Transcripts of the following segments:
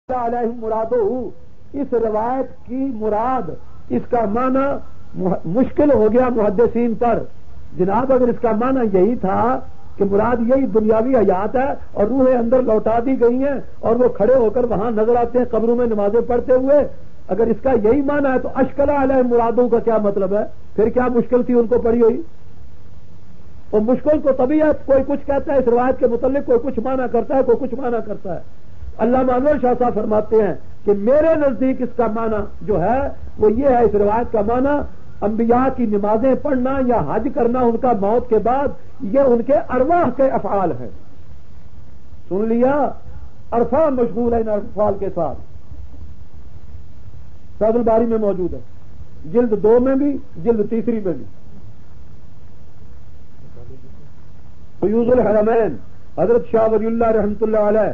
علیہ مرادو، اس روایت کی مراد، اس کا معنی مشکل ہو گیا محدثین پر۔ جناب اگر اس کا معنی یہی تھا کہ مراد یہی دنیاوی حیات ہے اور روحیں اندر لوٹا دی گئی ہیں اور وہ کھڑے ہو کر وہاں نظر آتے ہیں قبروں میں نمازیں پڑھتے ہوئے، اگر اس کا یہی معنی ہے تو اشکل علیہ مرادوں کا کیا مطلب ہے؟ پھر کیا مشکل تھی ان کو پڑھی ہوئی؟ اور مشکل کو تبھی ہے کوئی کچھ کہتا ہے اس روایت کے متعلق، کوئی کچھ معنی کرتا ہے، کوئی کچھ معنی کرتا ہے۔ علامہ انور شاہ صاحب فرماتے ہیں کہ میرے نزدیک اس کا معنی جو ہے وہ یہ ہے، اس روایت کا معنی انبیاء کی نمازیں پڑھنا یا حج کرنا ان کا موت کے بعد یہ ان کے ارواح کے افعال ہیں۔ سن لیا، ارفع مشغول ہے ان افعال کے ساتھ، فیض الباری میں موجود ہے، جلد 2 میں بھی، جلد 3 میں بھی۔ فیوض الحرمین حضرت شاہ ولی اللہ رحمۃ اللہ علیہ،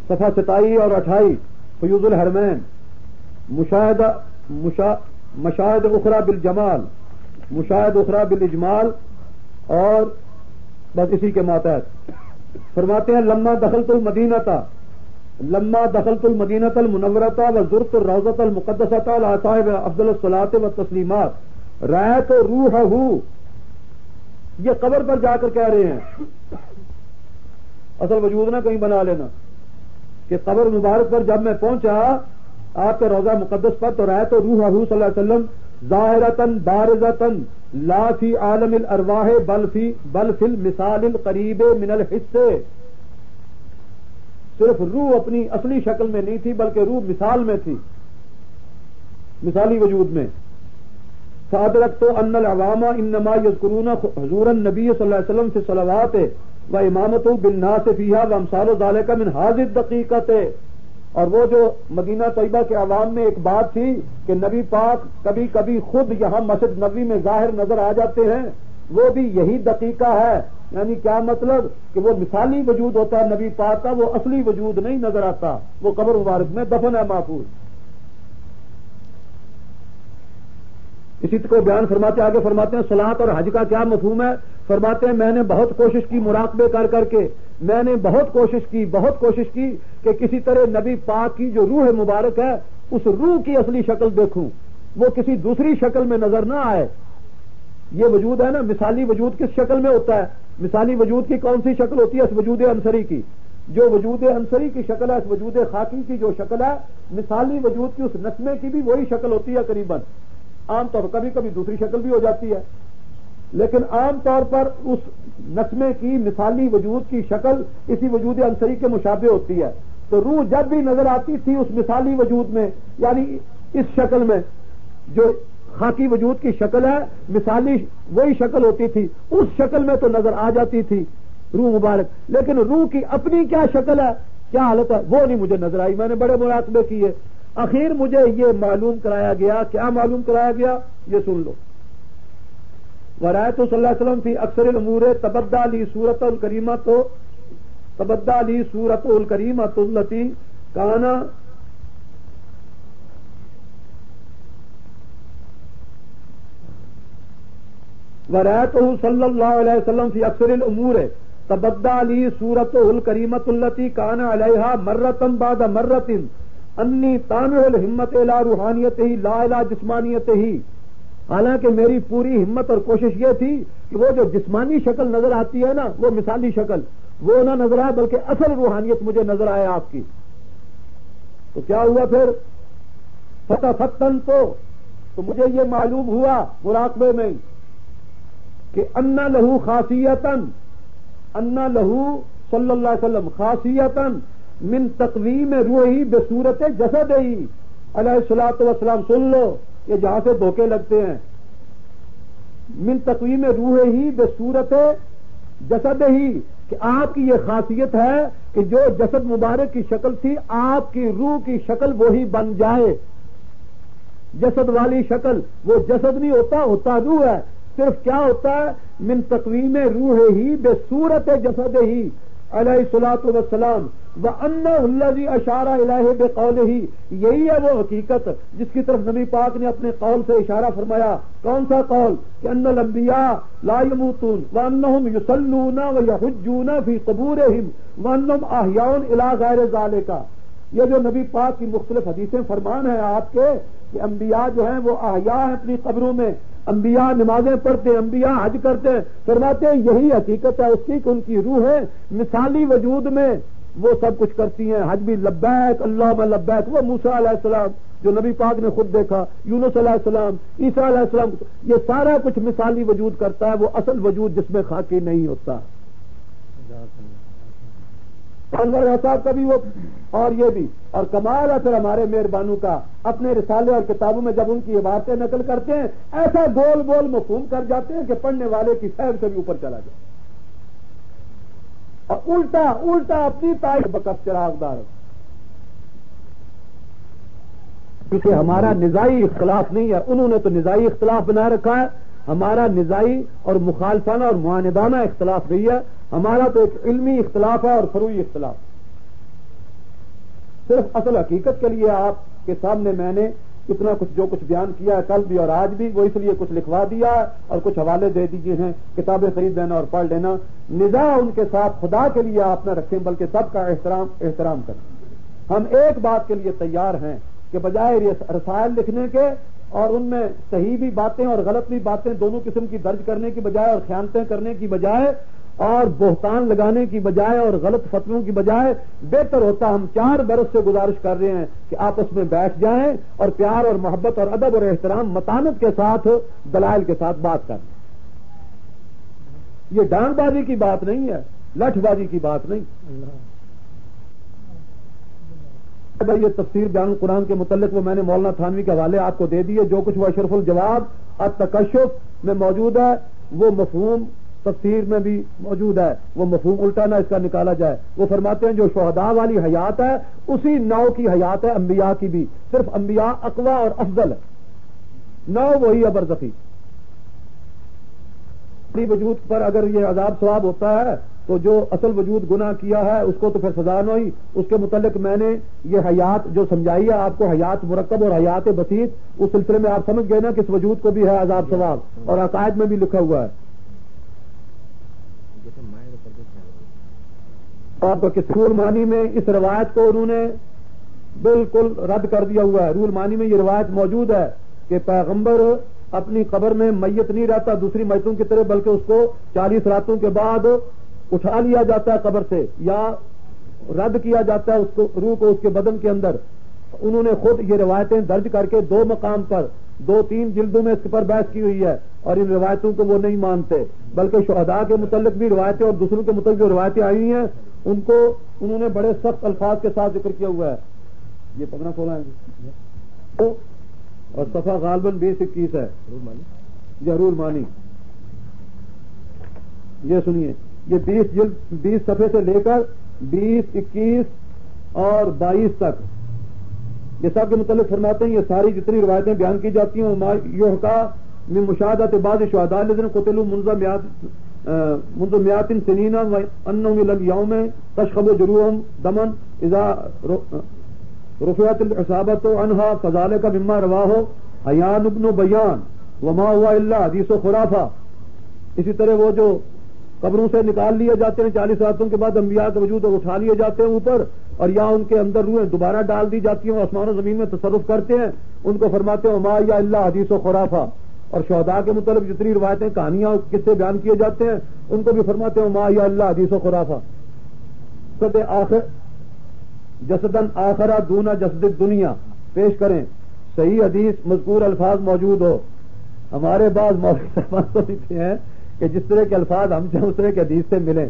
صفحہ 27 اور 28، فیوض الحرمین، مشاہد اخرى بالجمال، مشاہد اخرى بالاجمال، اور بس اسی کے ماتحت فرماتے ہیں لما دخلت المدینۃ المنورۃ وزرت الروضۃ المقدسۃ علی صاحب افضل الصلاۃ والتسلیمات رأیت روحہ، یہ قبر پر جا کر کہہ رہے ہیں، اصل وجود نہ کہیں بنا لینا، کہ قبر مبارک پر جب میں پہنچا آپ کے روضہ مقدس پر تو رأیت روحہ صلی اللہ علیہ وسلم ظاہرۃ بارزۃ لا فی عالم الارواح بل فی المثال القریب من الحس، صرف روح اپنی اصلی شکل میں نہیں تھی بلکہ روح مثال میں تھی، مثالی وجود میں۔ فادرکت ان العوام انما یذکرون حضور النبی صلی اللہ علیہ وسلم فی الصلوات وامامتہ بالناس فیہا وامثال ذلک من ھذہ الدقیقۃ، اور وہ جو مدینہ طیبہ کے عوام میں ایک بات تھی کہ نبی پاک کبھی کبھی خود یہاں مسجد نبوی میں ظاہر نظر آ جاتے ہیں، وہ بھی یہی دقیقہ ہے۔ یعنی کیا مطلب کہ وہ مثالی وجود ہوتا ہے نبی پاک کا، وہ اصلی وجود نہیں نظر آتا، وہ قبر مبارک میں دفن ہے محفوظ۔ اسی کو بیان فرماتے آگے فرماتے ہیں صلاۃ اور حج کا کیا مفہوم ہے؟ فرماتے ہیں میں نے بہت کوشش کی مراقبے کر کے، میں نے بہت کوشش کی کہ کسی طرح نبی پاک کی جو روح مبارک ہے اس روح کی اصلی شکل دیکھوں، وہ کسی دوسری شکل میں نظر نہ آئے۔ یہ وجود ہے نا، مثالی وجود کس شکل میں ہوتا ہے؟ مثالی وجود کی کون سی شکل ہوتی ہے؟ اس وجود عنصری کی، جو وجود عنصری کی شکل ہے، اس وجود خاکی کی جو شکل ہے، مثالی وجود کی اس نسمے کی بھی وہی شکل ہوتی ہے قریباً، عام طور پر کبھی کبھی دوسری شکل بھی ہو جاتی ہے، لیکن عام طور پر اس نسمے کی مثالی وجود کی شکل اسی وجود عنصری کے مشابہ ہوتی ہے۔ تو روح جب بھی نظر آتی تھی اس مثالی وجود میں، یعنی اس شکل میں جو خاکی وجود کی شکل ہے، مثالی وہی شکل ہوتی تھی، اس شکل میں تو نظر آ جاتی تھی روح مبارک، لیکن روح کی اپنی کیا شکل ہے، کیا حالت ہے، وہ نہیں مجھے نظر آئی۔ میں نے بڑے مراقبے کیے، آخر مجھے یہ معلوم کرایا گیا، کیا معلوم کرایا گیا یہ سن لو۔ ورایت صلی اللہ علیہ وسلم فی اکثر الامور تبدہ لی صورت الکریمۃ التی کانا ورایتہ صلی اللہ علیہ وسلم فی اکثر الامور تبدہ لی صورت الکریمۃ التی کانا علیہا مرۃ بعد مرۃ انی تامع الہمت الی روحانیتہ لا الی جسمانیتہ، حالانکہ میری پوری ہمت اور کوشش یہ تھی کہ وہ جو جسمانی شکل نظر آتی ہے نا، وہ مثالی شکل وہ نہ نظر آئے بلکہ اصل روحانیت مجھے نظر آئے آپ کی۔ تو کیا ہوا پھر؟ فتن تو مجھے یہ معلوم ہوا مراقبے میں کہ ان لہو خاصیتن، ان لہو صلی اللہ علیہ وسلم خاصیتن من تقویم روحی بصورت جسد ہی علیہ الصلوۃ والسلام۔ سن لو، یہ جہاں سے دھوکے لگتے ہیں، من تقویم روح ہی بصورت جسد ہی، کہ آپ کی یہ خاصیت ہے کہ جو جسد مبارک کی شکل تھی آپ کی روح کی شکل وہی بن جائے۔ جسد والی شکل وہ جسد نہیں ہوتا روح ہے، صرف کیا ہوتا ہے من تقویم روح ہی بصورت جسد ہی، علیہ الصلوۃ والسلام وَأَنَّهُ الَّذِي أَشَارَ إِلَيْهِ بِقَوْلِهِ، یہی ہے وہ حقیقت جس کی طرف نبی پاک نے اپنے قول سے اشارہ فرمایا. کون سا قول؟ کہ ان الانبیاء لا يموتون وانهم يصلون ويحجون في قبورهم وانهم احیاء الى غیر ذلك. یہ جو نبی پاک کی مختلف حدیثیں فرمان ہیں آپ کے کہ انبیاء جو ہیں وہ احیاء ہیں اپنی قبروں میں، انبیاء نمازیں پڑھتے ہیں، انبیاء حج کرتے ہیں. فرماتے ہیں یہی حقیقت ہے اس کی کہ ان کی روحیں مثالی وجود میں وہ سب کچھ کرتی ہیں. حج بھی لبیک اللہم لبیک. وہ موسیٰ علیہ السلام جو نبی پاک نے خود دیکھا، یونس علیہ السلام، عیسیٰ علیہ السلام، یہ سارا کچھ مثالی وجود کرتا ہے، وہ اصل وجود جس میں خاکی نہیں ہوتا. انور صاحب کا بھی وہ اور یہ بھی. اور کمال ہے پھر ہمارے مہربانوں کا، اپنے رسالے اور کتابوں میں جب ان کی عبارتیں نقل کرتے ہیں ایسا گول گول مفہوم کر جاتے ہیں کہ پڑھنے والے کی فہم سے بھی اوپر چلا جائے، اور الٹا الٹا اپنی تاریخ بکف چراغ دار. کیونکہ ہمارا نزاعی اختلاف نہیں ہے، انہوں نے تو نزاعی اختلاف بنا رکھا ہے. ہمارا نزاعی اور مخالفانہ اور معاندانہ اختلاف نہیں ہے، ہمارا تو ایک علمی اختلاف ہے اور فروعی اختلاف. صرف اصل حقیقت کے لیے آپ کے سامنے میں نے اتنا کچھ جو کچھ بیان کیا ہے کل بھی اور آج بھی، وہ اس لیے کچھ لکھوا دیا ہے اور کچھ حوالے دے دیجیے ہیں، کتابیں خرید لینا اور پڑھ لینا. نزاع ان کے ساتھ خدا کے لیے آپ نہ رکھیں بلکہ سب کا احترام کریں. ہم ایک بات کے لیے تیار ہیں کہ بجائے رسائل لکھنے کے اور ان میں صحیح بھی باتیں اور غلط بھی باتیں دونوں قسم کی درج کرنے کی بجائے اور خیانتیں کرنے کی بجائے اور بہتان لگانے کی بجائے اور غلط فتووں کی بجائے بہتر ہوتا ہم 4 برس سے گزارش کر رہے ہیں کہ آپس میں بیٹھ جائیں اور پیار اور محبت اور ادب اور احترام متانت کے ساتھ دلائل کے ساتھ بات کریں. یہ ڈانگ بازی کی بات نہیں ہے، لٹھ بازی کی بات نہیں. یہ تفسیر بیان قرآن کے متعلق وہ میں نے مولانا تھانوی کے حوالے آپ کو دے دیے. جو کچھ وہ اشرف الجواب التکشف میں موجود ہے وہ مفہوم تفسیر میں بھی موجود ہے، وہ مفہوم الٹا نہ اس کا نکالا جائے. وہ فرماتے ہیں جو شہداء والی حیات ہے اسی نو کی حیات ہے انبیاء کی بھی، صرف انبیاء اقوا اور افضل ہے، نو وہی ہے برزخی. وجود پر اگر یہ عذاب ثواب ہوتا ہے تو جو اصل وجود گناہ کیا ہے اس کو تو پھر سزا نہ ہوئی. اس کے متعلق میں نے یہ حیات جو سمجھائی ہے آپ کو، حیات مرکب اور حیات بسیط، اس سلسلے میں آپ سمجھ گئے نا کہ اس وجود کو بھی ہے عذاب ثواب، اور عقائد میں بھی لکھا ہوا ہے. آپ کو کس رول مانی میں اس روایت کو انہوں نے بالکل رد کر دیا ہوا ہے. رول مانی میں یہ روایت موجود ہے کہ پیغمبر اپنی قبر میں میت نہیں رہتا دوسری میتوں کی طرح، بلکہ اس کو 40 راتوں کے بعد اٹھا لیا جاتا ہے قبر سے یا رد کیا جاتا ہے اس کو، روح کو اس کے بدن کے اندر. انہوں نے خود یہ روایتیں درج کر کے 2 مقام پر 2-3 جلدوں میں اس پر بحث کی ہوئی ہے، اور ان روایتوں کو وہ نہیں مانتے، بلکہ شہداء کے متعلق بھی روایتیں اور دوسروں کے متعلق جو روایتیں آئی ہیں ان کو انہوں نے بڑے سخت الفاظ کے ساتھ ذکر کیا ہوا ہے. یہ 15-16 ہے اور صفحہ غالباً 20-21 ہے. ضرور مانی یہ سنیے، یہ 20 جلد 20 صفحے سے لے کر 20, 21 اور 22 تک یہ سب کے متعلق فرماتے ہیں. یہ ساری جتنی روایتیں بیان کی جاتی ہیں یہ کا من مشاہدات بعض شہداء الذین قتلوا منذ مئات سنین وانہم الی اليوم تشخب جروحهم دما اذا رفعت العصابۃ عنها فذلك مما رواه حیان بن بیان وما هو الا حدیث خرافہ. اسی طرح وہ جو قبروں سے نکال لیے جاتے ہیں 40 راتوں کے بعد انبیاء کے وجود اٹھا لیے جاتے ہیں اوپر، اور یا ان کے اندر روحیں دوبارہ ڈال دی جاتی ہیں، آسمان و زمین میں تصرف کرتے ہیں، ان کو فرماتے ہیں وما هو الا حدیث خرافہ. اور شہداء کے متعلق جتنی روایتیں کہانیاں کس سے بیان کیے جاتے ہیں ان کو بھی فرماتے ہیں وما هو الا حدیث خرافہ. جسد آخر جسدن آخرہ دون جسد الدنیا پیش کریں، صحیح حدیث مذکور الفاظ موجود ہو. ہمارے بعض مولوی صاحبان تو لکھتے ہیں کہ جس طرح کے الفاظ ہم سے اس طرح کے حدیث سے ملیں.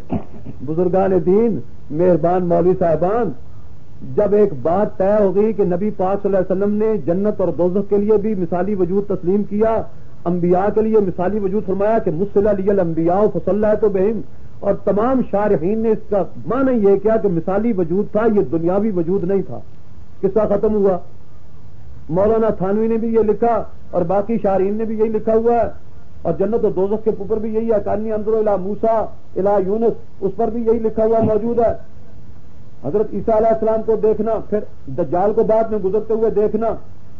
بزرگان دین مہربان مولوی صاحبان، جب ایک بات طے ہو گئی کہ نبی پاک صلی اللہ علیہ وسلم نے جنت اور دوزخ کے لیے بھی مثالی وجود تسلیم کیا، انبیاء کے لیے مثالی وجود فرمایا کہ مصلی علی الانبیاء فصلیت بہم، اور تمام شارحین نے اس کا معنی یہ کیا کہ مثالی وجود تھا، یہ دنیاوی وجود نہیں تھا. قصہ ختم ہوا. مولانا تھانوی نے بھی یہ لکھا اور باقی شارحین نے بھی یہی لکھا ہوا ہے اور جنت و دوزخ کے اوپر بھی یہی ہے، کانی انظر الی موسیٰ الی یونس، اس پر بھی یہی لکھا ہوا موجود ہے۔ حضرت عیسیٰ علیہ السلام کو دیکھنا، پھر دجال کو بعد میں گزرتے ہوئے دیکھنا،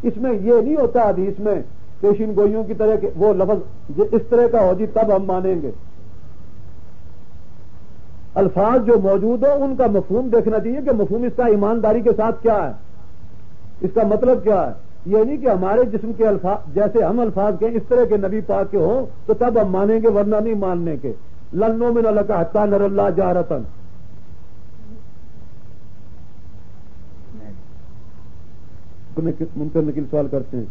اس میں یہ نہیں ہوتا حدیث میں پیشین گوئیوں کی طرح کہ وہ لفظ اس طرح کا ہو جی تب ہم مانیں گے۔ الفاظ جو موجود ہو ان کا مفہوم دیکھنا چاہیے کہ مفہوم اس کا ایمانداری کے ساتھ کیا ہے، اس کا مطلب کیا ہے۔ یہ نہیں کہ ہمارے جسم کے الفاظ جیسے ہم الفاظ کے اس طرح کے نبی پاک کے ہوں تو تب ہم مانیں گے، ورنہ نہیں ماننے کے۔ لن نؤمن لک حتی نری اللہ جہرۃ۔ منکر نکیل سوال کرتے ہیں،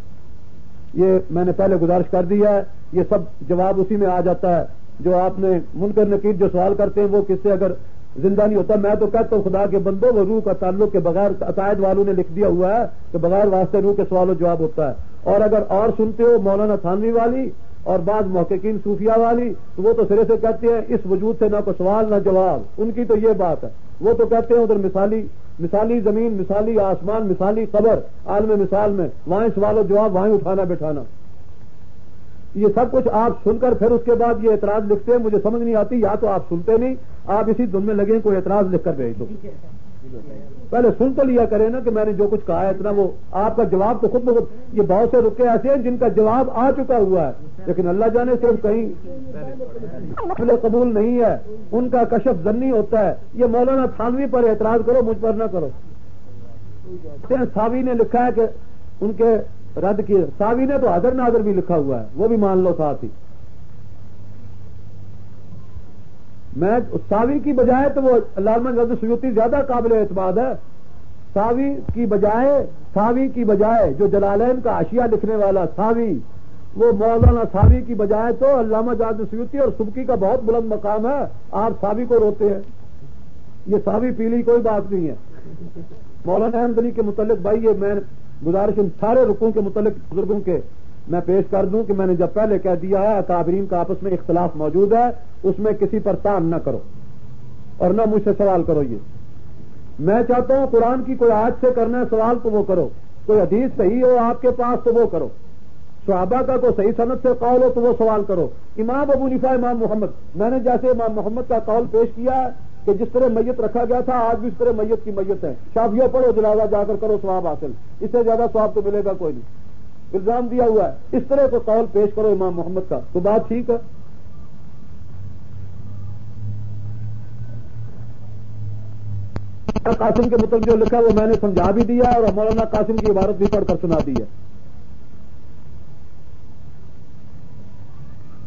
یہ میں نے پہلے گزارش کر دیا ہے، یہ سب جواب اسی میں آ جاتا ہے جو آپ نے منکر نکیر جو سوال کرتے ہیں وہ کس سے اگر زندہ نہیں ہوتا۔ میں تو کہتا ہوں خدا کے بندو، وہ روح کا تعلق کے بغیر عقائد والوں نے لکھ دیا ہوا ہے کہ بغیر واسطے روح کے سوال و جواب ہوتا ہے۔ اور اگر اور سنتے ہو مولانا تھانوی والی اور بعض محققین صوفیہ والی تو وہ تو سرے سے کہتے ہیں اس وجود سے نہ کوئی سوال نہ جواب، ان کی تو یہ بات ہے۔ وہ تو کہتے ہیں ادھر مثالی زمین، مثالی آسمان، مثالی قبر، عالم مثال میں وہاں سوال و جواب، وہاں اٹھانا بٹھانا۔ یہ سب کچھ آپ سن کر پھر اس کے بعد یہ اعتراض لکھتے ہیں، مجھے سمجھ نہیں آتی، یا تو آپ سنتے نہیں، آپ اسی دن میں لگے کوئی اعتراض لکھ کر بھیج دو۔ پہلے سن تو لیا کرے نا کہ میں نے جو کچھ کہا ہے اتنا، وہ آپ کا جواب تو خود بخود۔ یہ بہت سے رکے ایسے ہیں جن کا جواب آ چکا ہوا ہے لیکن اللہ جانے صرف کہیں قبول نہیں ہے، ان کا کشف ضمنی ہوتا ہے۔ یہ مولانا تھانوی پر اعتراض کرو، مجھ پر نہ کرو۔ ساوی نے لکھا ہے کہ ان کے رد کیے، ساوی نے تو حاضر ناظر بھی لکھا ہوا ہے، وہ بھی مان لو ساتھ ہی۔ میں ساوی کی بجائے تو وہ علامہ جلال سیوطی زیادہ قابل اعتماد ہے۔ ساوی کی بجائے جو جلالین کا حاشیہ لکھنے والا ساوی، وہ مولانا ساوی کی بجائے تو علامہ جلال سیوطی اور سبکی کا بہت بلند مقام ہے، آپ ساوی کو روتے ہیں۔ یہ ساوی پیلی کوئی بات نہیں ہے۔ مولانا احمد علی کے متعلق بھائی یہ میں گزارش ان سارے رکوع کے متعلق بزرگوں کے میں پیش کر دوں کہ میں نے جب پہلے کہہ دیا ہے اکابرین کا آپس میں اختلاف موجود ہے، اس میں کسی پر تان نہ کرو اور نہ مجھ سے سوال کرو۔ یہ میں چاہتا ہوں قرآن کی کوئی آیت سے کرنا ہے سوال تو وہ کرو، کوئی حدیث صحیح ہو آپ کے پاس تو وہ کرو، صحابہ کا کوئی صحیح سند سے قول ہو تو وہ سوال کرو۔ امام ابو حنیفہ، امام محمد، میں نے جیسے امام محمد کا قول پیش کیا ہے کہ جس طرح میت رکھا گیا تھا آج بھی اس طرح میت کی میت ہے، شافعیوں پڑھو جنازہ جا کر کرو ثواب حاصل، اس سے زیادہ ثواب تو ملے گا کوئی نہیں۔ الزام دیا ہوا ہے اس طرح کو قول پیش کرو امام محمد کا تو بات ٹھیک ہے۔ قاسم کے متعلق جو لکھا وہ میں نے سمجھا بھی دیا اور مولانا قاسم کی عبارت بھی پڑھ کر سنا دی ہے۔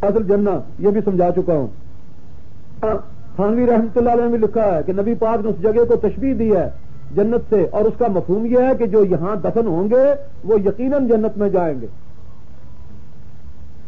اصل جنہ یہ بھی سمجھا چکا ہوں۔ تھانوی رحمۃ اللہ علیہ نے بھی لکھا ہے کہ نبی پاک نے اس جگہ کو تشبیہ دی ہے جنت سے، اور اس کا مفہوم یہ ہے کہ جو یہاں دفن ہوں گے وہ یقیناً جنت میں جائیں گے۔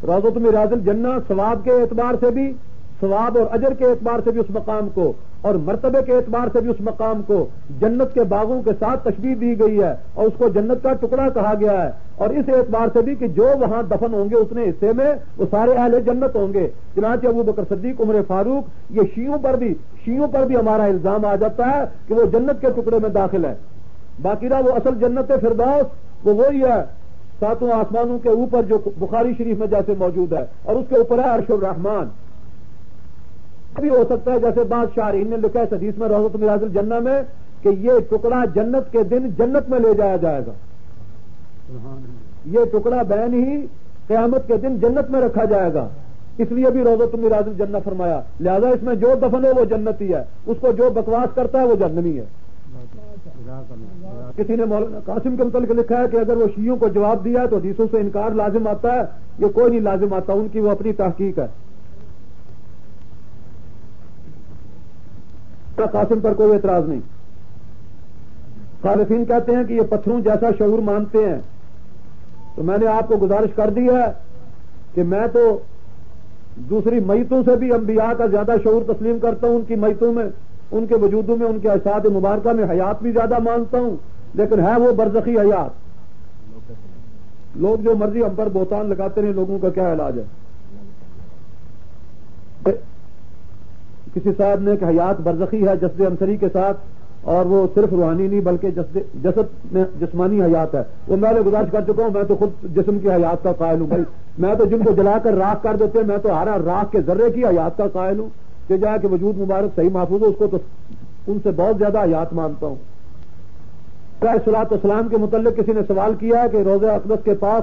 روضۃ من ریاض الجنہ ثواب کے اعتبار سے بھی، ثواب اور اجر کے اعتبار سے بھی اس مقام کو، اور مرتبے کے اعتبار سے بھی اس مقام کو جنت کے باغوں کے ساتھ تشبیہ دی گئی ہے اور اس کو جنت کا ٹکڑا کہا گیا ہے، اور اس اعتبار سے بھی کہ جو وہاں دفن ہوں گے اتنے حصے میں وہ سارے اہل جنت ہوں گے۔ چنانچہ ابو بکر صدیق، عمر فاروق، یہ شیعوں پر بھی ہمارا الزام آ جاتا ہے کہ وہ جنت کے ٹکڑے میں داخل ہے، باقی رہا وہ اصل جنت فردوس وہ وہی ہے ساتوں آسمانوں کے اوپر جو بخاری شریف میں جیسے موجود ہے، اور اس کے اوپر ہے عرش الرحمان۔ بھی ہو سکتا ہے جیسے بعض شارحین نے لکھا ہے حدیث میں روضۃ من ریاض الجنہ میں کہ یہ ٹکڑا جنت کے دن جنت میں لے جایا جائے گا، یہ ٹکڑا بین ہی قیامت کے دن جنت میں رکھا جائے گا، اس لیے بھی روضۃ من ریاض الجنہ فرمایا۔ لہذا اس میں جو دفن ہو وہ جنتی ہے، اس کو جو بکواس کرتا ہے وہ جہنمی ہے۔ کسی نے مولانا قاسم کے متعلق لکھا ہے کہ اگر وہ شیعوں کو جواب دیا ہے تو حدیثوں سے انکار لازم آتا ہے، یہ کوئی نہیں لازم آتا، ان کی وہ اپنی تحقیق ہے۔ قاسم پر کوئی اعتراض نہیں۔ خالفین کہتے ہیں کہ یہ پتھروں جیسا شعور مانتے ہیں، تو میں نے آپ کو گزارش کر دی ہے کہ میں تو دوسری میتوں سے بھی انبیاء کا زیادہ شعور تسلیم کرتا ہوں، ان کی میتوں میں، ان کے وجودوں میں، ان کے اجساد مبارکہ میں حیات بھی زیادہ مانتا ہوں، لیکن ہے وہ برزخی حیات۔ لوگ جو مرضی ہم پر بہتان لگاتے ہیں، لوگوں کا کیا علاج ہے؟ کسی صاحب نے کہ حیات برزخی ہے جسد انصری کے ساتھ، اور وہ صرف روحانی نہیں بلکہ جسد میں جسمانی حیات ہے. وہ میں نے گزارش کر چکا ہوں, میں تو خود جسم کی حیات کا قائل ہوں. بھائی میں تو جن کو جلا کر راکھ کر دیتے ہیں, میں تو ہر راکھ کے ذرے کی حیات کا قائل ہوں کہ جہاں کہ وجود مبارک صحیح محفوظ ہو, اس کو تو ان سے بہت زیادہ حیات مانتا ہوں. صلاۃ والسلام کے متعلق کسی نے سوال کیا ہے کہ روضہ اقدس کے پاس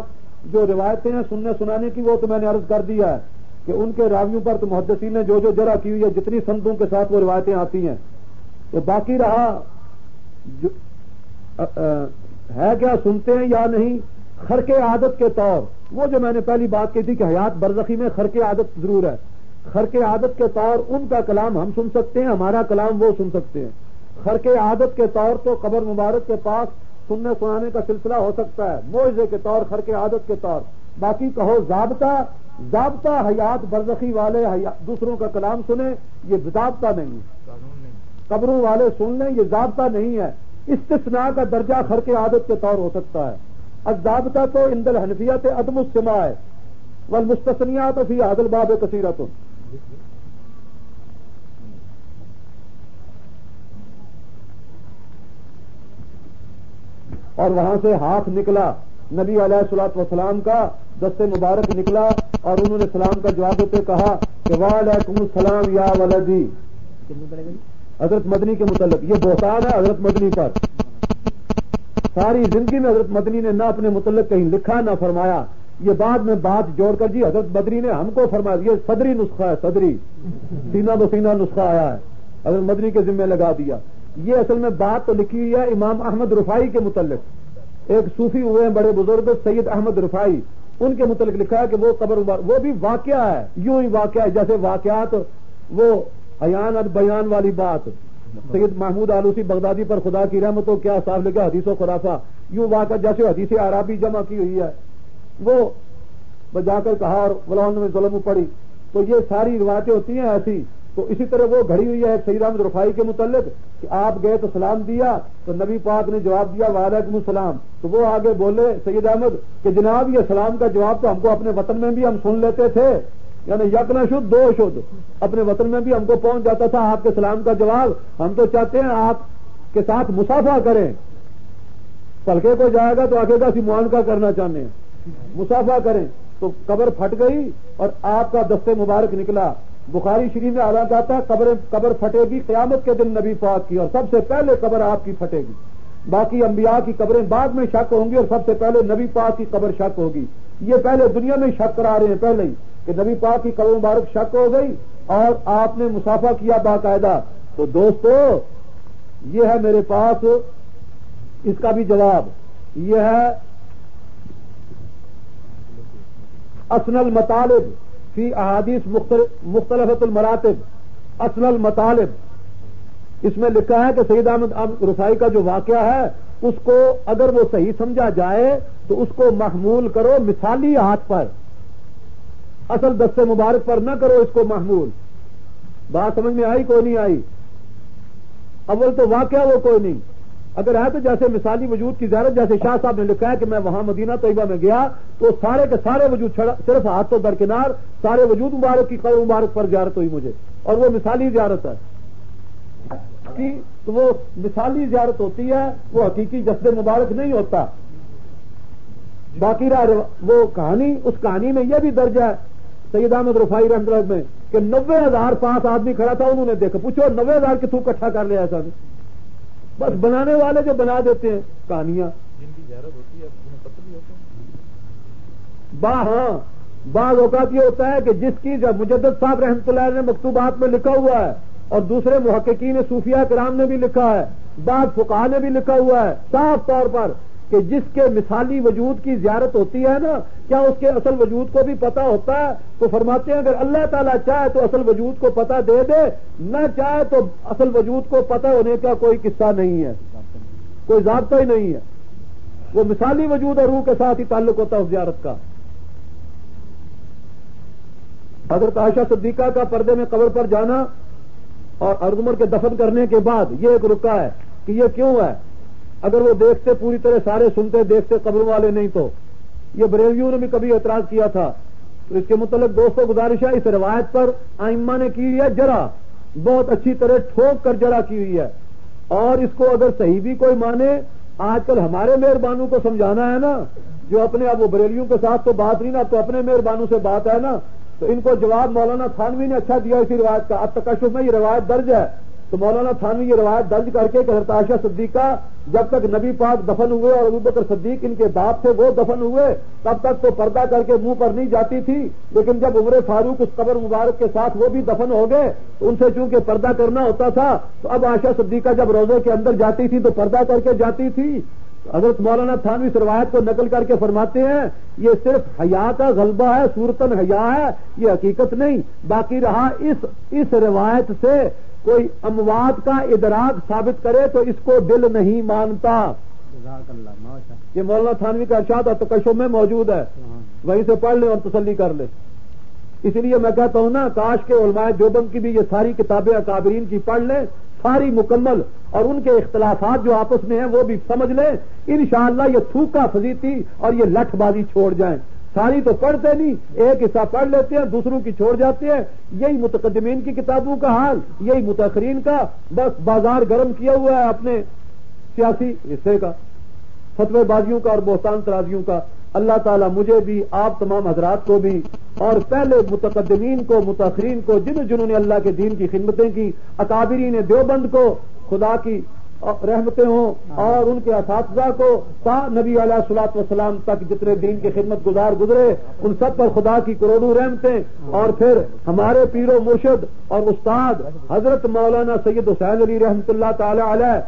جو روایتیں ہیں سننے سنانے کی, وہ تو میں نے عرض کر دیا ہے کہ ان کے راویوں پر تو محدثین نے جو جرح کی ہوئی ہے, جتنی سندوں کے ساتھ وہ روایتیں آتی ہیں. تو باقی رہا ہے کیا سنتے ہیں یا نہیں, خرق عادت کے طور, وہ جو میں نے پہلی بات کی تھی کہ حیات برزخی میں خرق عادت ضرور ہے. خرق عادت کے طور ان کا کلام ہم سن سکتے ہیں, ہمارا کلام وہ سن سکتے ہیں. خرق عادت کے طور تو قبر مبارک کے پاس سننے سنانے کا سلسلہ ہو سکتا ہے, معجزے کے طور, خرق عادت کے طور. باقی کہو ضابطہ حیات برزخی والے دوسروں کا کلام سنیں, یہ ضابطہ نہیں ہے. قبروں والے سن لیں, یہ ضابطہ نہیں ہے. استثناء کا درجہ خرق عادت کے طور ہو سکتا ہے. الضابطہ تو عند الحنفیۃ عدم السماع ہے, والمستثنیات فی هذا الباب کثیرۃ. اور وہاں سے ہاتھ نکلا نبی علیہ الصلوۃ والسلام کا, دست مبارک نکلا, اور انہوں نے سلام کا جواب دیتے کہا کہ وعلیکم السلام یا ولدی. حضرت مدنی کے متعلق یہ بہتان ہے حضرت مدنی پر. ساری زندگی میں حضرت مدنی نے نہ اپنے متعلق کہیں لکھا نہ فرمایا. یہ بعد میں بات جوڑ کر جی حضرت مدنی نے ہم کو فرمایا, یہ صدری نسخہ ہے, صدری سینہ بہ سینہ نسخہ آیا ہے, حضرت مدنی کے ذمہ لگا دیا. یہ اصل میں بات تو لکھی ہوئی ہے امام احمد رفاعی کے متعلق. ایک صوفی ہوئے ہیں بڑے بزرگ سید احمد رفاعی, ان کے متعلق لکھا ہے کہ وہ قبر وہ بھی واقعہ ہے, یوں ہی واقعہ ہے جیسے واقعات وہ عیان اور بیان والی بات. سید محمود آلوسی بغدادی پر خدا کی رحمت ہو, کیا صاحب لکھا حدیث و خرافہ, یوں واقعہ جیسے حدیث عربی جمع کی ہوئی ہے. وہ جا کر کہا اور غلام میں ظلم پڑی. تو یہ ساری روایتیں ہوتی ہیں ایسی. تو اسی طرح وہ گھڑی ہوئی ہے سید احمد رفاعی کے متعلق کہ آپ گئے تو سلام دیا تو نبی پاک نے جواب دیا وعلیکم السلام. تو وہ آگے بولے سید احمد کہ جناب یہ سلام کا جواب تو ہم کو اپنے وطن میں بھی ہم سن لیتے تھے, یعنی یک نہ شد دو شد, اپنے وطن میں بھی ہم کو پہنچ جاتا تھا آپ کے سلام کا جواب. ہم تو چاہتے ہیں آپ کے ساتھ مصافحہ کریں. پلکے کو جائے گا تو آگے کا معانقہ کرنا چاہتے ہیں, مصافحہ کریں. تو قبر پھٹ گئی اور آپ کا دست مبارک نکلا. بخاری شریف میں آتا تھا قبر پھٹے گی قیامت کے دن نبی پاک کی, اور سب سے پہلے قبر آپ کی پھٹے گی. باقی انبیاء کی قبریں بعد میں شک ہوں گی, اور سب سے پہلے نبی پاک کی قبر شک ہوگی. یہ پہلے دنیا میں شک کرا رہے ہیں پہلے ہی کہ نبی پاک کی قبر مبارک شک ہو گئی اور آپ نے مصافحہ کیا باقاعدہ. تو دوستو یہ ہے میرے پاس اس کا بھی جواب, یہ ہے اسن المطالب فی احادیث مختلفۃ المراتب. اسن المطالب اس میں لکھا ہے کہ سید احمد رفاعی کا جو واقعہ ہے اس کو اگر وہ صحیح سمجھا جائے تو اس کو محمول کرو مثالی ہاتھ پر, اصل دست مبارک پر نہ کرو اس کو محمول. بات سمجھ میں آئی کوئی نہیں آئی؟ اول تو واقعہ وہ کوئی نہیں, اگر ہے تو جیسے مثالی وجود کی زیارت, جیسے شاہ صاحب نے لکھا ہے کہ میں وہاں مدینہ طیبہ میں گیا تو سارے کے سارے وجود صرف ہاتھ تو درکنار سارے وجود مبارک کی قبر مبارک پر زیارت ہوئی مجھے, اور وہ مثالی زیارت ہے. تو وہ مثالی زیارت ہوتی ہے, وہ حقیقی جسد مبارک نہیں ہوتا. باقی وہ کہانی, اس کہانی میں یہ بھی درج ہے سید احمد رفاعی رحمۃ اللہ میں کہ 90,000 پاس آدمی کھڑا تھا, انہوں نے دیکھا, پوچھو 90,000 کتوں اکٹھا کر لیا ایسا نہیں, بس بنانے والے جو بنا دیتے ہیں کہانیاں. جن کی زیارت ہوتی ہے انہیں پتہ بھی ہوتا ہے. ہاں بعض اوقات یہ ہوتا ہے کہ جس کی جب مجدد صاحب رحمۃ اللہ نے مکتوبات میں لکھا ہوا ہے, اور دوسرے محققین صوفیہ کرام نے بھی لکھا ہے, بعض فقہاء نے بھی لکھا ہوا ہے صاف طور پر کہ جس کے مثالی وجود کی زیارت ہوتی ہے نا, کیا اس کے اصل وجود کو بھی پتا ہوتا ہے؟ تو فرماتے ہیں اگر اللہ تعالیٰ چاہے تو اصل وجود کو پتا دے دے, نہ چاہے تو اصل وجود کو پتا ہونے کا کوئی قصہ نہیں ہے, کوئی ضابطہ ہی نہیں ہے. وہ مثالی وجود اور روح کے ساتھ ہی تعلق ہوتا ہے اس زیارت کا. حضرت عائشہ صدیقہ کا پردے میں قبر پر جانا اور عرض عمر کے دفن کرنے کے بعد یہ ایک رکا ہے کہ یہ کیوں ہے. اگر وہ دیکھتے پوری طرح سارے سنتے دیکھتے قبروں والے نہیں تو. یہ بریلویوں نے بھی کبھی اعتراض کیا تھا. تو اس کے متعلق دوستوں گزارش ہے, اس روایت پر ائمہ نے کی ہے جرح, بہت اچھی طرح ٹھوک کر جرح کی ہوئی ہے, اور اس کو اگر صحیح بھی کوئی مانے، آج کل ہمارے مہربانوں کو سمجھانا ہے نا، جو اپنے اب وہ بریلیوں کے ساتھ تو بات نہیں نا، تو اپنے مہربانوں سے بات ہے نا، تو ان کو جواب مولانا تھانوی نے اچھا دیا اسی روایت کا۔ اب تکشف میں یہ روایت درج ہے، تو مولانا تھانوی یہ روایت درج کر کے کہ حضرت عائشہ صدیقہ جب تک نبی پاک دفن ہوئے اور ابوبکر صدیق ان کے باپ تھے وہ دفن ہوئے، تب تک تو پردہ کر کے منہ پر نہیں جاتی تھی، لیکن جب عمر فاروق اس قبر مبارک کے ساتھ وہ بھی دفن ہو گئے تو ان سے چونکہ پردہ کرنا ہوتا تھا، تو اب عائشہ صدیقہ جب روضے کے اندر جاتی تھی تو پردہ کر کے جاتی تھی۔ حضرت مولانا تھانوی اس روایت کو نقل کر کے فرماتے ہیں یہ صرف حیا کا غلبہ ہے، صورتاً حیا ہے، یہ حقیقت نہیں۔ باقی رہا اس روایت سے کوئی اموات کا ادراک ثابت کرے تو اس کو دل نہیں مانتا۔ یہ مولانا تھانوی کا ارشاد اور تکشف میں موجود ہے، وہیں سے پڑھ لیں اور تسلی کر لیں۔ اس لیے میں کہتا ہوں نا، کاش کے علماء دیوبند کی بھی یہ ساری کتابیں اکابرین کی پڑھ لیں ساری مکمل، اور ان کے اختلافات جو آپس میں ہیں وہ بھی سمجھ لیں، انشاءاللہ یہ تھوکا فضیتی اور یہ لٹھ بازی چھوڑ جائیں۔ ساری تو پڑھتے نہیں، ایک حصہ پڑھ لیتے ہیں دوسروں کی چھوڑ جاتے ہیں۔ یہی متقدمین کی کتابوں کا حال، یہی متاخرین کا، بس بازار گرم کیا ہوا ہے اپنے سیاسی حصے کا، فتوی بازیوں کا اور بہتان ترازیوں کا۔ اللہ تعالیٰ مجھے بھی، آپ تمام حضرات کو بھی، اور پہلے متقدمین کو، متاخرین کو، جنہوں نے اللہ کے دین کی خدمتیں کی، اکابرین دیوبند کو خدا کی رحمتیں ہوں، اور ان کے اساتذہ کو تا نبی علیہ الصلوۃ والسلام تک جتنے دین کی خدمت گزار گزرے، ان سب پر خدا کی کروڑوں رحمتیں، اور پھر ہمارے پیر و مرشد اور استاد حضرت مولانا سید حسین علی رحمۃ اللہ تعالی علیہ،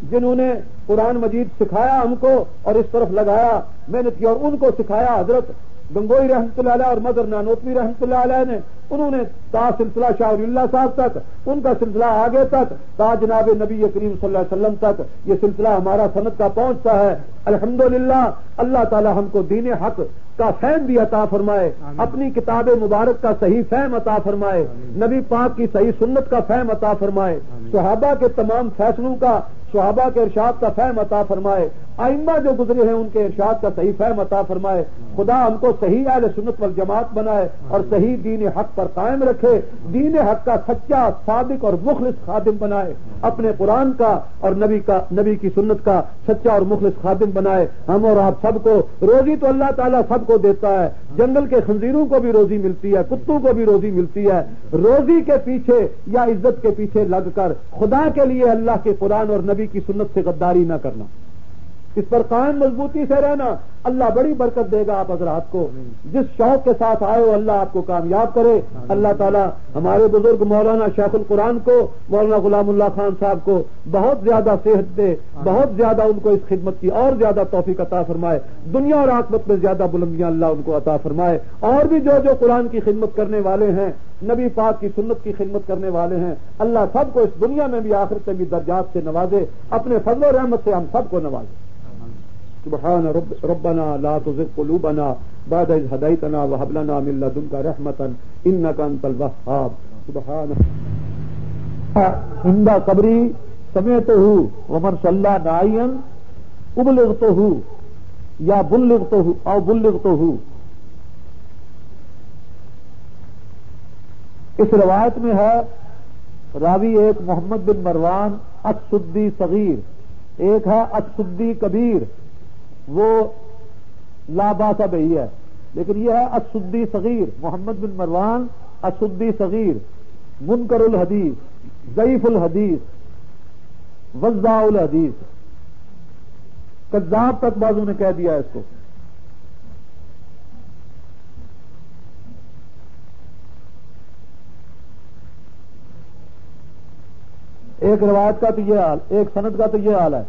جنہوں نے قرآن مجید سکھایا ہم کو اور اس طرف لگایا، محنت کی، اور ان کو سکھایا حضرت گنگوئی رحمۃ اللہ علیہ اور مدر نانوتوی رحمۃ اللہ علیہ نے، انہوں نے تا سلسلہ شاہ ولی اللہ صاحب تک، ان کا سلسلہ آگے تک تا جناب نبی کریم صلی اللہ علیہ وسلم تک یہ سلسلہ ہمارا سند کا پہنچتا ہے۔ الحمدللہ اللہ تعالی ہم کو دین حق کا فہم بھی عطا فرمائے، اپنی کتاب مبارک کا صحیح فہم عطا فرمائے، نبی پاک کی صحیح سنت کا فہم عطا فرمائے، صحابہ کے تمام فیصلوں کا، صحابہ کے ارشاد کا فہم عطا فرمائے، آئمہ جو گزرے ہیں ان کے ارشاد کا صحیح فہم عطا فرمائے۔ خدا ہم کو صحیح اہل سنت والجماعت بنائے اور صحیح دین حق پر قائم رکھے، دین حق کا سچا، صادق اور مخلص خادم بنائے، اپنے قرآن کا اور نبی کی سنت کا سچا اور مخلص خادم بنائے۔ ہم اور آپ سب کو روزی تو اللہ تعالیٰ سب کو دیتا ہے، جنگل کے خنزیروں کو بھی روزی ملتی ہے، کتوں کو بھی روزی ملتی ہے۔ روزی کے پیچھے یا عزت کے پیچھے لگ کر خدا کے لیے اللہ کے قرآن اور نبی کی سنت سے غداری نہ کرنا، اس پر قائم مضبوطی سے رہنا، اللہ بڑی برکت دے گا آپ حضرات کو۔ جس شوق کے ساتھ آئے ہو اللہ آپ کو کامیاب کرے۔ اللہ تعالیٰ ہمارے بزرگ مولانا شیخ القرآن کو، مولانا غلام اللہ خان صاحب کو بہت زیادہ صحت دے، بہت زیادہ ان کو اس خدمت کی اور زیادہ توفیق عطا فرمائے، دنیا اور آخرت میں زیادہ بلندیاں اللہ ان کو عطا فرمائے۔ اور بھی جو قرآن کی خدمت کرنے والے ہیں، نبی پاک کی سنت کی خدمت کرنے والے ہیں، اللہ سب کو اس دنیا میں بھی آخرت میں بھی درجات سے نوازے، اپنے فضل و رحمت سے ہم سب کو نوازے۔ سبحان ربنا لا تزغ قلوبنا بعد إذ هديتنا وهب لنا من لدنك رحمة إنك أنت الوهاب سبحان عند قبري سمعته ومن صلى ناعيا أبلغته یا بلغته أو بلغته۔ اس روایت میں ہے راوی ایک محمد بن مروان السدی صغیر، ایک ہے السدی کبیر، وہ لا باس بہی ہے، لیکن یہ ہے السدی صغیر، محمد بن مروان السدی صغیر، منکر الحدیث، ضعیف الحدیث، وضاع الحدیث، کذاب تک بعضوں نے کہہ دیا اس کو۔ ایک روایت کا تو یہ حال، ایک سند کا تو یہ حال ہے،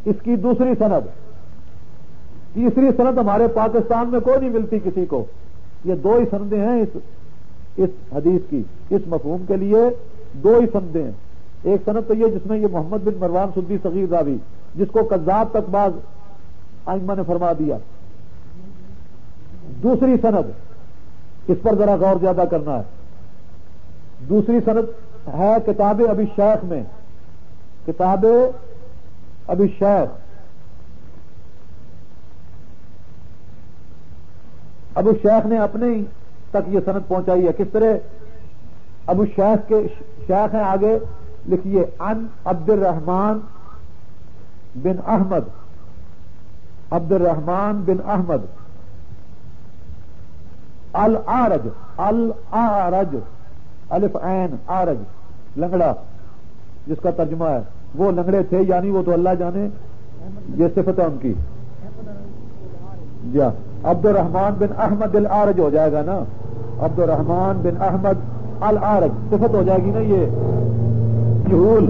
اس کی دوسری سند، تیسری سند ہمارے پاکستان میں کوئی نہیں ملتی کسی کو۔ یہ دو ہی سندیں ہیں اس حدیث کی، اس مفہوم کے لیے دو ہی سندیں ہیں۔ ایک سند تو یہ جس میں یہ محمد بن مروان سدی صغیر راوی، جس کو کذاب تک بعض ائمہ نے فرما دیا۔ دوسری سند، اس پر ذرا غور زیادہ کرنا ہے۔ دوسری سند ہے کتاب ابی شیخ میں، کتاب ابی شیخ، ابو شیخ نے اپنے ہی تک یہ سند پہنچائی ہے۔ کس طرح ابو شیخ کے شیخ ہیں آگے لکھیے ان عبد الرحمن بن احمد، عبد الرحمن بن احمد العارج، العارج الف عین عارج، لنگڑا جس کا ترجمہ ہے وہ لنگڑے تھے، یعنی وہ تو اللہ جانے، یہ صفت ہے ان کی. جی عبد الرحمن بن احمد العارج ہو جائے گا نا، عبد الرحمن بن احمد العارج صفت ہو جائے گی نا، یہ مجہول.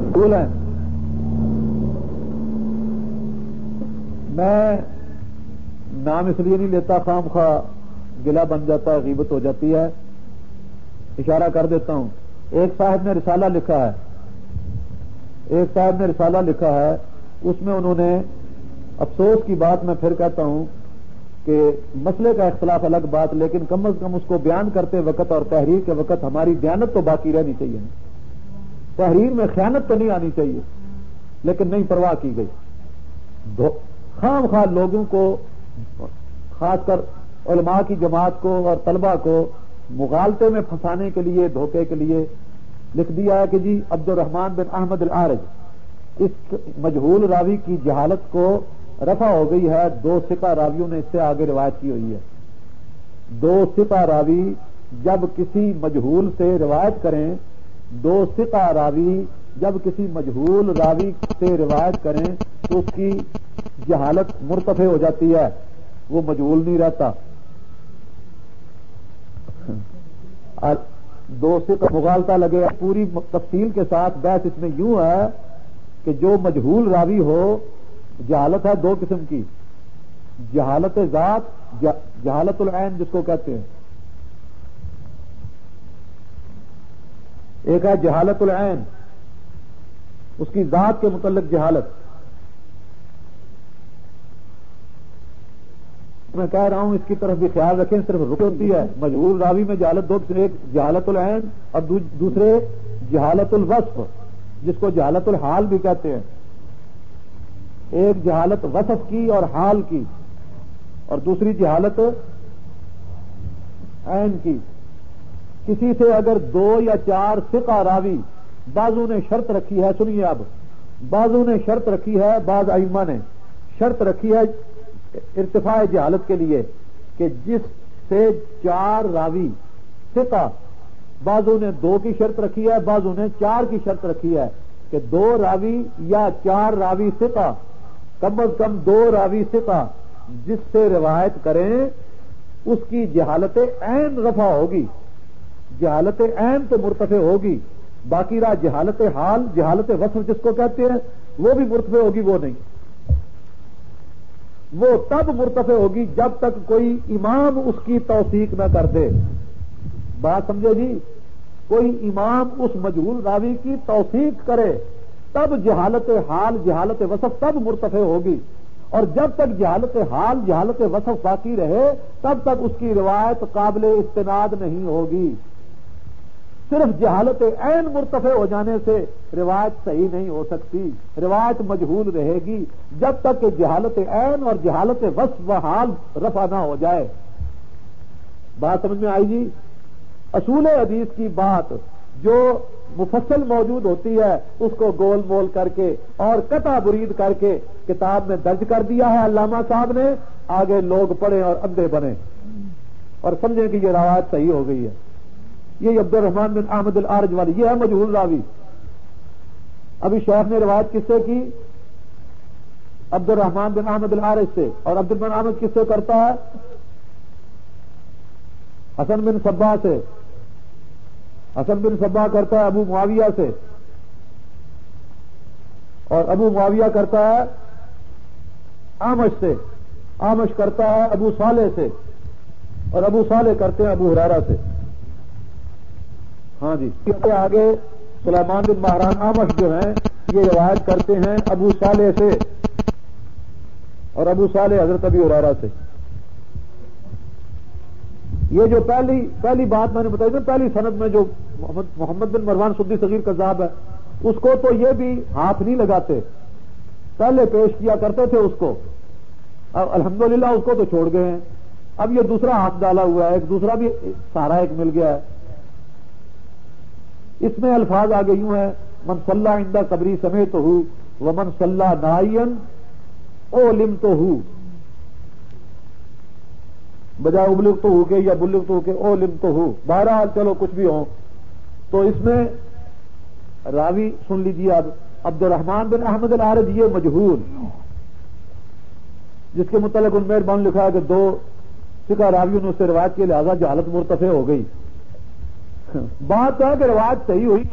مجہول ہے. میں نام اس لیے نہیں لیتا، خام خواہ گلا بن جاتا ہے، غیبت ہو جاتی ہے. اشارہ کر دیتا ہوں. ایک صاحب نے رسالہ لکھا ہے، ایک صاحب نے رسالہ لکھا ہے، اس میں انہوں نے، افسوس کی بات میں پھر کہتا ہوں کہ مسئلے کا اختلاف الگ بات، لیکن کم از کم اس کو بیان کرتے وقت اور تحریر کے وقت ہماری دیانت تو باقی رہنی چاہیے. تحریر میں خیانت تو نہیں آنی چاہیے، لیکن نہیں پرواہ کی گئی. خام خواہ لوگوں کو، خاص کر علماء کی جماعت کو اور طلبہ کو مغالطے میں پھنسانے کے لیے، دھوکے کے لیے لکھ دیا ہے کہ جی عبد الرحمن بن احمد العارج، اس مجہول راوی کی جہالت کو رفع ہو گئی ہے. 2 ثقہ راویوں نے اس سے آگے روایت کی ہوئی ہے. 2 ثقہ راوی جب کسی مجہول سے روایت کریں، 2 ثقہ راوی جب کسی مجہول راوی سے روایت کریں تو اس کی جہالت مرتفع ہو جاتی ہے، وہ مجہول نہیں رہتا. 2 ثقہ مغالطہ لگے. پوری تفصیل کے ساتھ بحث اس میں یوں ہے کہ جو مجہول راوی ہو، جہالت ہے 2 قسم کی، جہالت ذات، جہالت العین جس کو کہتے ہیں. ایک ہے جہالت العین، اس کی ذات کے متعلق جہالت. میں کہہ رہا ہوں اس کی طرف بھی خیال رکھیں، صرف رک ہوتی ہے. مجہول راوی میں جہالت 2 قسم، ایک جہالت العین اور دوسرے جہالت الوصف جس کو جہالت الحال بھی کہتے ہیں. ایک جہالت وصف کی اور حال کی، اور دوسری جہالت عین کی. کسی سے اگر 2 یا 4 ثقہ راوی، بعضوں نے شرط رکھی ہے، سنیے اب، بعضوں نے شرط رکھی ہے، بعض ائمہ نے شرط رکھی ہے ارتفاع جہالت کے لیے کہ جس سے 4 راوی ثقہ، بعضوں نے 2 کی شرط رکھی ہے، بعضوں نے 4 کی شرط رکھی ہے کہ 2 راوی یا 4 راوی ثقہ، کم از کم 2 راوی ثقہ جس سے روایت کریں اس کی جہالت عین رفع ہوگی. جہالت عین تو مرتفع ہوگی، باقی رہا جہالت حال، جہالت وصف جس کو کہتے ہیں، وہ بھی مرتفع ہوگی. وہ نہیں، وہ تب مرتفع ہوگی جب تک کوئی امام اس کی توثیق نہ کر دے. بات سمجھے جی؟ کوئی امام اس مجہول راوی کی توثیق کرے تب جہالت حال، جہالت وصف تب مرتفع ہوگی. اور جب تک جہالت حال، جہالت وصف باقی رہے تب تک اس کی روایت قابل استناد نہیں ہوگی. صرف جہالت عین مرتفع ہو جانے سے روایت صحیح نہیں ہو سکتی، روایت مجہول رہے گی جب تک کہ جہالت عین اور جہالت وصف و حال رفع نہ ہو جائے. بات سمجھ میں آئی جی؟ اصول حدیث کی بات جو مفصل موجود ہوتی ہے اس کو گول مول کر کے اور قطع برید کر کے کتاب میں درج کر دیا ہے علامہ صاحب نے. آگے لوگ پڑھیں اور اندھے بنیں اور سمجھیں کہ یہ روایت صحیح ہو گئی ہے. یہ عبد الرحمن بن احمد العارج والی، یہ ہے مجہول راوی. ابھی شیخ نے روایت کس سے کی؟ عبد الرحمن بن احمد العارج سے. اور عبد الرحمن احمد کس سے کرتا ہے؟ حسن بن صبا سے. حسن بن صبا کرتا ہے ابو معاویہ سے، اور ابو معاویہ کرتا ہے اعمش سے، اعمش کرتا ہے ابو صالح سے، اور ابو صالح کرتے ہیں ابو ہریرہ سے. ہاں جی، اس کے آگے سلیمان بن مہران اعمش جو ہیں یہ روایت کرتے ہیں ابو صالح سے، اور ابو صالح حضرت ابی ہریرہ سے. یہ جو پہلی بات میں نے بتائی نا، پہلی سند میں جو محمد بن مروان سدی صغیر کذاب ہے، اس کو تو یہ بھی ہاتھ نہیں لگاتے، پہلے پیش کیا کرتے تھے اس کو. اب الحمدللہ اس کو تو چھوڑ گئے ہیں. اب یہ دوسرا ہاتھ ڈالا ہوا ہے، ایک دوسرا بھی سہارا ایک مل گیا ہے. اس میں الفاظ آگے یوں ہیں، من صلی عند قبری سمیت ہو ومن صلی نائین اولم تو ہو، بجائے ابلغ تو ہو کے یا بلغ تو ہو کے اولم تو ہو. بہرحال چلو کچھ بھی ہو. تو اس میں راوی سن لیجیے اب، عبد الرحمن بن احمد العارج یہ مجہول، جس کے متعلق ان میں لکھا ہے کہ 2 ثقہ راویوں نے اس سے روایت کے لہذا جہالت مرتفع ہو گئی. بات ہے کہ روایت صحیح ہوئی.